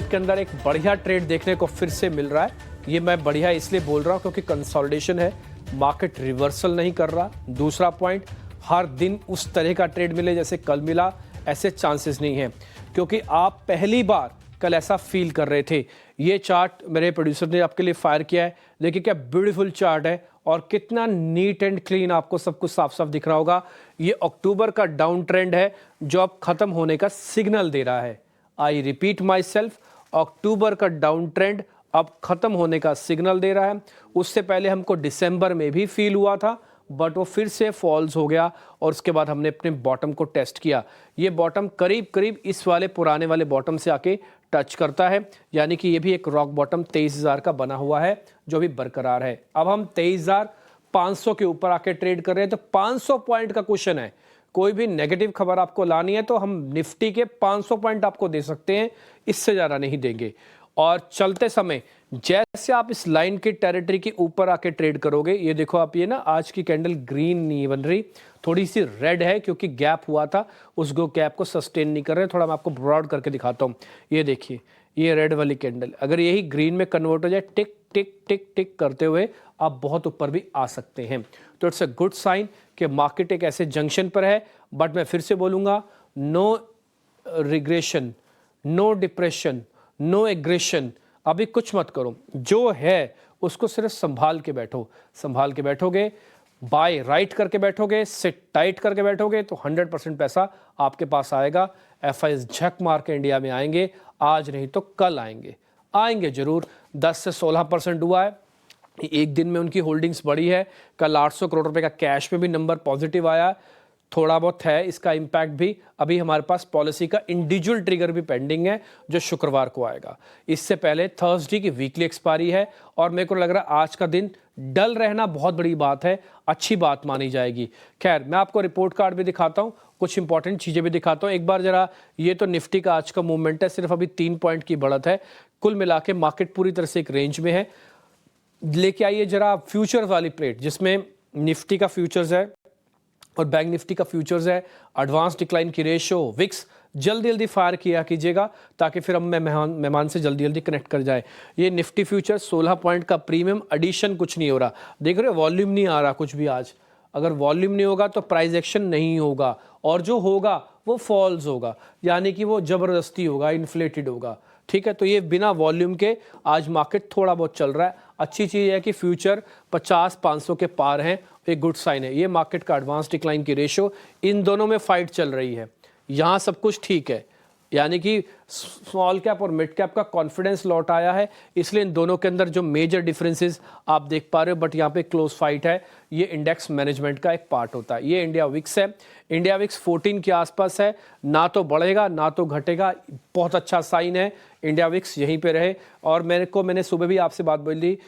Market के अंदर एक बढ़िया ट्रेड देखने को फिर से मिल रहा है। ये मैं बढ़िया इसलिए बोल रहा हूँ क्योंकि कंसोलिडेशन है, मार्केट रिवर्सल नहीं कर रहा। दूसरा पॉइंट, हर दिन उस तरह का ट्रेड मिले जैसे कल मिला, ऐसे चांसेस नहीं हैं, क्योंकि आप पहली बार कल ऐसा फील कर रहे थे। ये चार्ट मेरे प्रोड्यूसर ने आपके लिए फायर किया है, देखिए क्या ब्यूटीफुल चार्ट है और कितना नीट एंड क्लीन, आपको सब कुछ साफ साफ दिख रहा होगा। ये अक्टूबर का डाउन ट्रेंड है जो अब खत्म होने का सिग्नल दे रहा है। आई रिपीट माई सेल्फ, अक्टूबर का डाउन ट्रेंड अब खत्म होने का सिग्नल दे रहा है। उससे पहले हमको दिसंबर में भी फील हुआ था, बट वो फिर से फॉल्स हो गया और उसके बाद हमने अपने बॉटम को टेस्ट किया। ये बॉटम करीब करीब इस वाले पुराने वाले बॉटम से आके टच करता है, यानी कि ये भी एक रॉक बॉटम 23,000 का बना हुआ है जो भी बरकरार है। अब हम 23,500 के ऊपर आके ट्रेड कर रहे हैं, तो 500 पॉइंट का क्वेश्चन है। कोई भी नेगेटिव खबर आपको लानी है तो हम निफ्टी के 500 पॉइंट आपको दे सकते हैं, इससे ज़्यादा नहीं देंगे। और चलते समय जैसे आप इस लाइन की टेरिटरी के ऊपर आके ट्रेड करोगे, ये देखो आप, ये ना आज की कैंडल ग्रीन नहीं बन रही, थोड़ी सी रेड है क्योंकि गैप हुआ था, उस गैप को सस्टेन नहीं कर रहे। थोड़ा मैं आपको ब्रॉड करके दिखाता हूँ। ये देखिए, ये रेड वाली कैंडल अगर यही ग्रीन में कन्वर्ट हो जाए, टिक टिक टिक टिक करते हुए आप बहुत ऊपर भी आ सकते हैं। तो इट्स अ गुड साइन कि मार्केट एक ऐसे जंक्शन पर है। बट मैं फिर से बोलूँगा, no regression, no depression, no aggression, अभी कुछ मत करो। जो है उसको सिर्फ संभाल के बैठो। संभाल के बैठोगे, बाय राइट करके बैठोगे, सिट टाइट करके बैठोगे तो 100% पैसा आपके पास आएगा। एफआईज झक मार के इंडिया में आएंगे, आज नहीं तो कल आएंगे, आएंगे जरूर। 10 से 16% हुआ है, एक दिन में उनकी होल्डिंग्स बढ़ी है। कल 800 करोड़ रुपए का कैश में भी नंबर पॉजिटिव आया, थोड़ा बहुत है इसका इम्पैक्ट भी। अभी हमारे पास पॉलिसी का इंडिविजुअल ट्रिगर भी पेंडिंग है जो शुक्रवार को आएगा। इससे पहले थर्सडे की वीकली एक्सपायरी है और मेरे को लग रहा है आज का दिन डल रहना बहुत बड़ी बात है, अच्छी बात मानी जाएगी। खैर, मैं आपको रिपोर्ट कार्ड भी दिखाता हूँ, कुछ इंपॉर्टेंट चीज़ें भी दिखाता हूँ एक बार जरा। ये तो निफ्टी का आज का मूवमेंट है, सिर्फ अभी 3 पॉइंट की बढ़त है। कुल मिला के मार्केट पूरी तरह से एक रेंज में है। लेके आइए जरा फ्यूचर वाली प्लेट, जिसमें निफ्टी का फ्यूचर्स है और बैंक निफ्टी का फ्यूचर्स है। एडवांस डिक्लाइन की रेशो, विक्स जल्दी जल्दी फायर किया कीजिएगा ताकि फिर हम मेहमान से जल्दी जल्दी कनेक्ट कर जाए। ये निफ्टी फ्यूचर 16 पॉइंट का प्रीमियम एडिशन, कुछ नहीं हो रहा, देख रहे हो, वॉल्यूम नहीं आ रहा कुछ भी आज। अगर वॉल्यूम नहीं होगा तो प्राइस एक्शन नहीं होगा, और जो होगा वो फॉल्स होगा, यानी कि वो जबरदस्ती होगा, इन्फ्लेटेड होगा। ठीक है, तो ये बिना वॉल्यूम के आज मार्केट थोड़ा बहुत चल रहा है। अच्छी चीज़ है कि फ्यूचर 50-500 के पार हैं, एक गुड साइन है। ये मार्केट का एडवांस डिक्लाइन की रेशो, इन दोनों में फाइट चल रही है। यहाँ सब कुछ ठीक है, यानी कि स्मॉल कैप और मिड कैप का कॉन्फिडेंस लौट आया है, इसलिए इन दोनों के अंदर जो मेजर डिफरेंसेस आप देख पा रहे हो। बट यहाँ पे क्लोज फाइट है, ये इंडेक्स मैनेजमेंट का एक पार्ट होता है। ये इंडिया विक्स है, इंडिया विक्स 14 के आसपास है, ना तो बढ़ेगा ना तो घटेगा, बहुत अच्छा साइन है। इंडिया विक्स यहीं पे रहे। और मैंने सुबह भी आपसे बात बोली,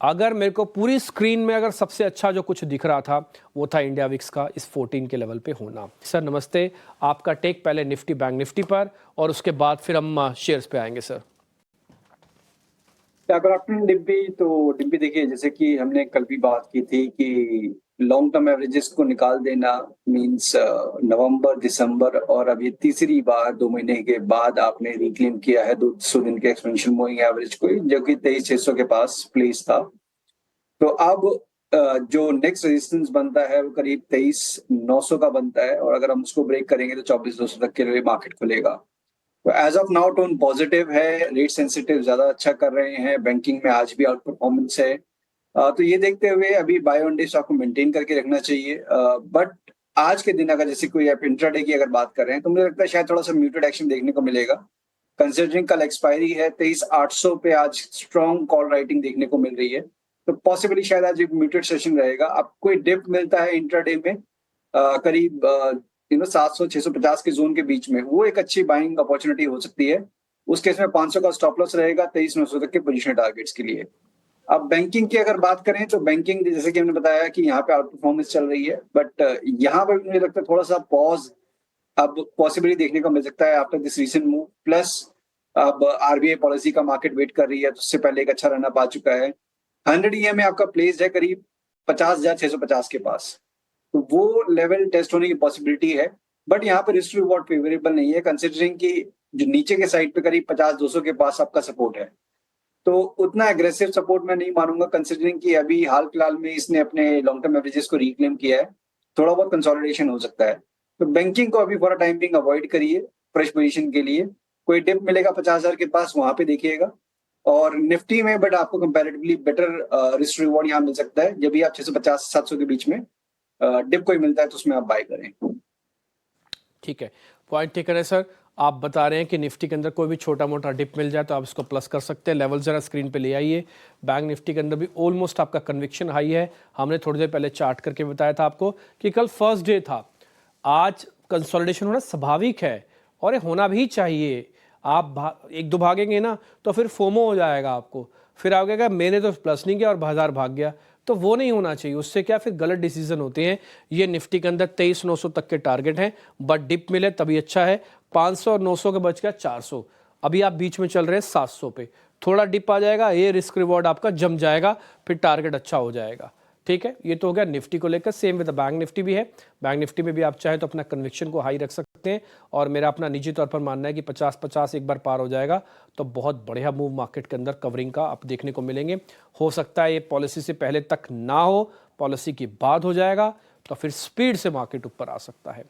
अगर मेरे को पूरी स्क्रीन में अगर सबसे अच्छा जो कुछ दिख रहा था वो था इंडिया विक्स का इस 14 के लेवल पे होना। सर नमस्ते, आपका टेक पहले निफ्टी बैंक निफ्टी पर और उसके बाद फिर हम शेयर्स पे आएंगे। Sir good afternoon Dimpy. तो डिम्पी देखिए, जैसे कि हमने कल भी बात की थी कि लॉन्ग टर्म एवरेजेस को निकाल देना मींस नवंबर, दिसंबर और अब ये तीसरी बार 2 महीने के बाद आपने रिक्लेम किया है 200 दिन के एक्सपेंशन मूविंग एवरेज को, जो कि 23,600 के पास प्लेस था। तो अब जो नेक्स्ट रेजिस्टेंस बनता है वो करीब 23,900 का बनता है, और अगर हम उसको ब्रेक करेंगे तो 24,200 तक के लिए मार्केट खुलेगा। तो as of now tone positive है, रेट सेंसिटिव ज्यादा अच्छा कर रहे हैं, बैंकिंग में आज भी आउट परफॉर्मेंस है। तो ये देखते हुए अभी बाय ऑन डे स्टॉक को मेंटेन करके रखना चाहिए। बट आज के दिन अगर जैसे कोई आप इंट्राडे की अगर बात कर रहे हैं तो मुझे लगता है शायद थोड़ा सा म्यूटेड एक्शन देखने को मिलेगा, कंसिडरिंग कल एक्सपायरी है। 23,800 पे आज स्ट्रॉन्ग कॉल राइटिंग देखने को मिल रही है, तो पॉसिबली शायद आज एक म्यूटेड सेशन रहेगा। अब कोई डिप मिलता है इंट्राडे में करीब 700-650 के जोन के बीच में, वो एक अच्छी बाइंग अपॉर्चुनिटी हो सकती है। उस केस में 500 का स्टॉप लॉस रहेगा 23,900 तक के पोजीशन टारगेट्स के लिए। अब बैंकिंग की अगर बात करें तो बैंकिंग जैसे कि हमने बताया कि यहाँ पे आउट परफॉर्मेंस चल रही है, बट यहाँ पर मुझे लगता है थोड़ा सा पॉज अब पॉसिबली देखने को मिल सकता है after this recent move. Plus अब आरबीआई पॉलिसी का मार्केट वेट कर रही है, तो उससे पहले एक अच्छा रन अप आ चुका है। 100 ईएम में आपका प्लेस्ड है करीब 50,650 के पास, तो वो लेवल टेस्ट होने की पॉसिबिलिटी है। बट यहाँ पर रिस्क रिवॉर्ड फेवरेबल नहीं है, कंसिडरिंग कि जो नीचे के साइड पे करीब 50-200 के पास आपका सपोर्ट है। तो उतना एग्रेसिव सपोर्ट मैं नहीं मानूंगा, कंसिडरिंग कि अभी हाल फिलहाल में इसने अपने लॉन्ग टर्म एवरेजेस को रिक्लेम किया है। थोड़ा बहुत कंसोलिडेशन हो सकता है, तो बैंकिंग को अभी for a time being avoid करिए फ्रेश पोजीशन के लिए। कोई डिप मिलेगा 50,000 के पास, वहां पे देखिएगा। और निफ्टी में बट आपको कंपैरेटिवली बेटर रिस्क रिवॉर्ड यहाँ मिल सकता है जब भी आप 650-700 के बीच में डिप कोई मिलता है तो उसमें आप बाय करें। ठीक है, पॉइंट टेकन है सर। आप बता रहे हैं कि निफ्टी के अंदर कोई भी छोटा मोटा डिप मिल जाए तो आप इसको प्लस कर सकते हैं। लेवल जरा स्क्रीन पे ले आइए। बैंक निफ्टी के अंदर भी ऑलमोस्ट आपका कन्विक्शन हाई है। हमने थोड़ी देर पहले चार्ट करके बताया था आपको कि कल फर्स्ट डे था, आज कंसोलिडेशन होना स्वाभाविक है और ये होना भी चाहिए। आप एक दो भागेंगे ना तो फिर फोमो हो जाएगा आपको, फिर आप कहेगा मैंने तो प्लस नहीं किया और बाजार भाग गया, तो वो नहीं होना चाहिए। उससे क्या फिर गलत डिसीजन होते हैं। ये निफ्टी के अंदर 23,900 तक के टारगेट हैं, बट डिप मिले तभी अच्छा है। 500 और 900 के बच गया 400, अभी आप बीच में चल रहे हैं 700 पे। थोड़ा डिप आ जाएगा, ये रिस्क रिवॉर्ड आपका जम जाएगा, फिर टारगेट अच्छा हो जाएगा। ठीक है, ये तो हो गया निफ्टी को लेकर। सेम विद बैंक निफ्टी भी है। बैंक निफ्टी में भी आप चाहे तो अपना कन्विक्शन को हाई रख सकते हैं, और मेरा अपना निजी तौर पर मानना है कि 50-50 एक बार पार हो जाएगा तो बहुत बढ़िया मूव मार्केट के अंदर कवरिंग का आप देखने को मिलेंगे। हो सकता है ये पॉलिसी से पहले तक ना हो, पॉलिसी के बाद हो जाएगा तो फिर स्पीड से मार्केट ऊपर आ सकता है।